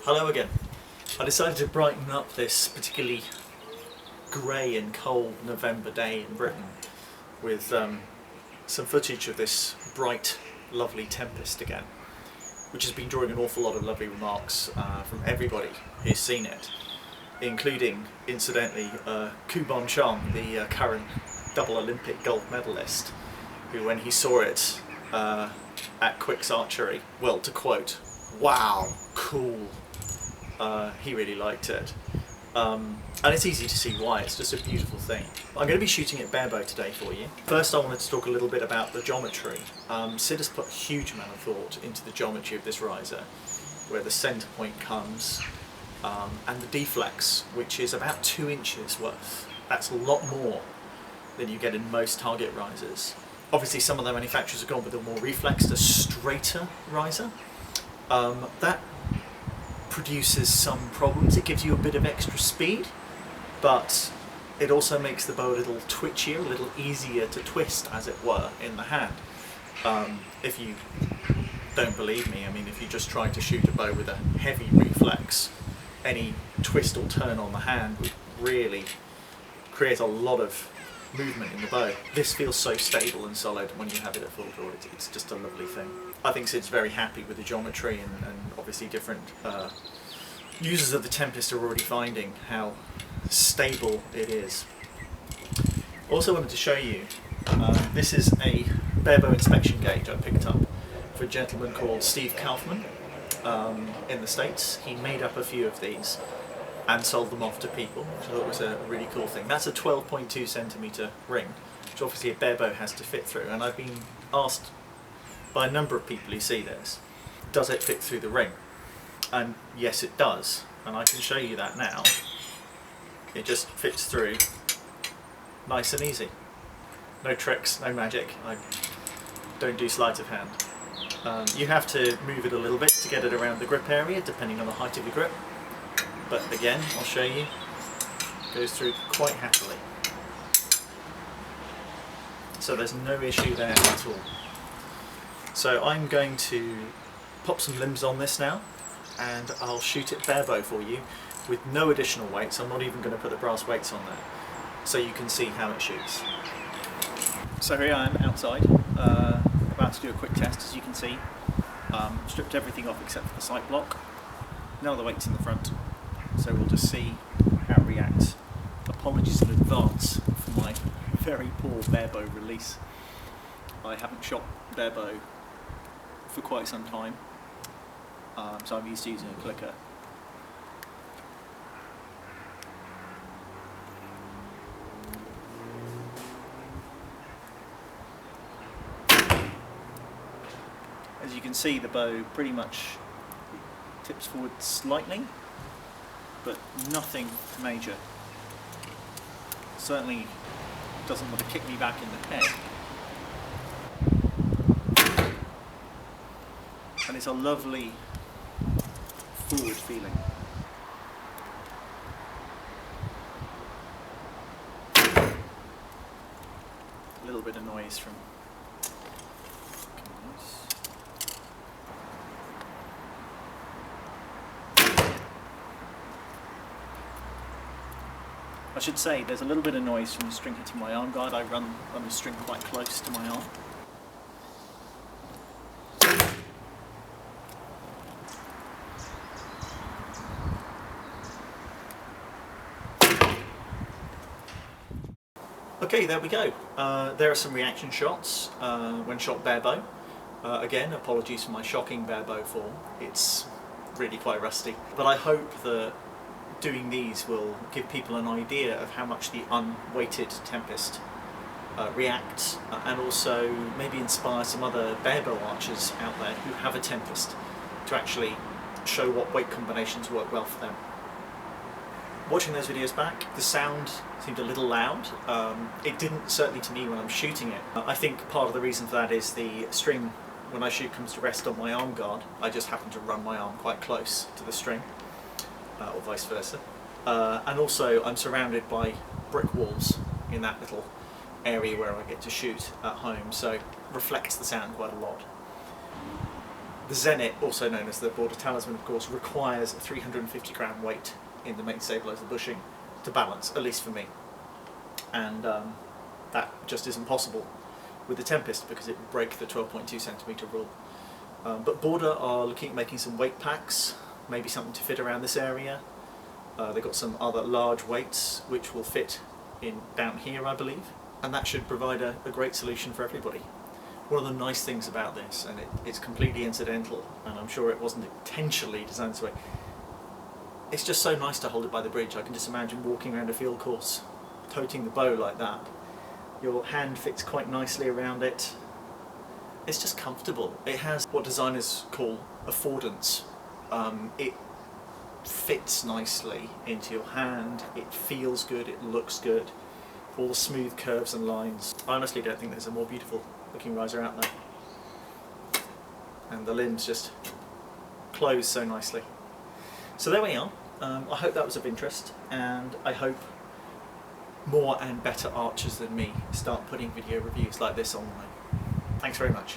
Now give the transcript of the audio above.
Hello again. I decided to brighten up this particularly grey and cold November day in Britain with some footage of this bright, lovely Tempest again, which has been drawing an awful lot of lovely remarks from everybody who's seen it, including, incidentally, Kubon Chong, the current double Olympic gold medalist, who when he saw it at Quick's Archery, well, to quote, "Wow, cool," he really liked it. And it's easy to see why, it's just a beautiful thing. I'm going to be shooting at Barebow today for you. First I wanted to talk a little bit about the geometry. Sid has put a huge amount of thought into the geometry of this riser, where the centre point comes, and the deflex, which is about 2 inches worth. That's a lot more than you get in most target risers. Obviously some of the manufacturers have gone with a more reflexed, a straighter riser. That produces some problems. It gives you a bit of extra speed, but it also makes the bow a little twitchier, a little easier to twist, as it were, in the hand. If you don't believe me, I mean, if you just try to shoot a bow with a heavy reflex, any twist or turn on the hand would really create a lot of movement in the bow. This feels so stable and solid when you have it at full draw. It's just a lovely thing. I think Sid's very happy with the geometry, and obviously different users of the Tempest are already finding how stable it is. Also wanted to show you, this is a Barebow inspection gauge I picked up for a gentleman called Steve Kaufman in the States. He made up a few of these and sold them off to people, which I thought was a really cool thing. That's a 12.2 centimetre ring, which obviously a Barebow has to fit through, and I've been asked by a number of people who see this, does it fit through the ring? And yes, it does, and I can show you that now. It just fits through nice and easy. No tricks, no magic. I don't do sleight of hand. You have to move it a little bit to get it around the grip area, depending on the height of your grip. But again, I'll show you, it goes through quite happily. So there's no issue there at all. So I'm going to pop some limbs on this now, and I'll shoot it Barebow for you with no additional weights. I'm not even going to put the brass weights on there, so you can see how it shoots. So here I am outside, about to do a quick test. As you can see, stripped everything off except for the sight block. None of the weights in the front, so we'll just see how it reacts. Apologies in advance for my very poor Barebow release. I haven't shot Barebow for quite some time, so I'm used to using a clicker. As you can see, the bow pretty much tips forward slightly, but nothing major. Certainly doesn't want to kick me back in the head. And it's a lovely forward feeling. A little bit of noise from I should say there's a little bit of noise from the string hitting my arm guard. I run the string quite close to my arm. Okay, there we go. There are some reaction shots when shot Barebow. Again, apologies for my shocking Barebow form. It's really quite rusty. But I hope that doing these will give people an idea of how much the unweighted Tempest reacts, and also maybe inspire some other Barebow archers out there who have a Tempest to actually show what weight combinations work well for them. Watching those videos back, the sound seemed a little loud. It didn't, certainly to me, when I'm shooting it. I think part of the reason for that is the string, when I shoot, comes to rest on my arm guard. I just happen to run my arm quite close to the string, or vice versa. And also I'm surrounded by brick walls in that little area where I get to shoot at home, so it reflects the sound quite a lot. The Zenit, also known as the Border Talisman, of course, requires a 350 gram weight in the main stabiliser bushing to balance, at least for me. And that just isn't possible with the Tempest because it would break the 12.2 centimetre rule. But Border are looking at making some weight packs, maybe something to fit around this area. They've got some other large weights which will fit in down here, I believe, and that should provide a great solution for everybody. One of the nice things about this, and it's completely incidental, and I'm sure it wasn't intentionally designed this way, it's just so nice to hold it by the bridge. I can just imagine walking around a field course, toting the bow like that. Your hand fits quite nicely around it. It's just comfortable. It has what designers call affordance. It fits nicely into your hand, it feels good, it looks good, all the smooth curves and lines. I honestly don't think there's a more beautiful looking riser out there. And the limbs just close so nicely. So there we are. I hope that was of interest, and I hope more and better archers than me start putting video reviews like this online. Thanks very much.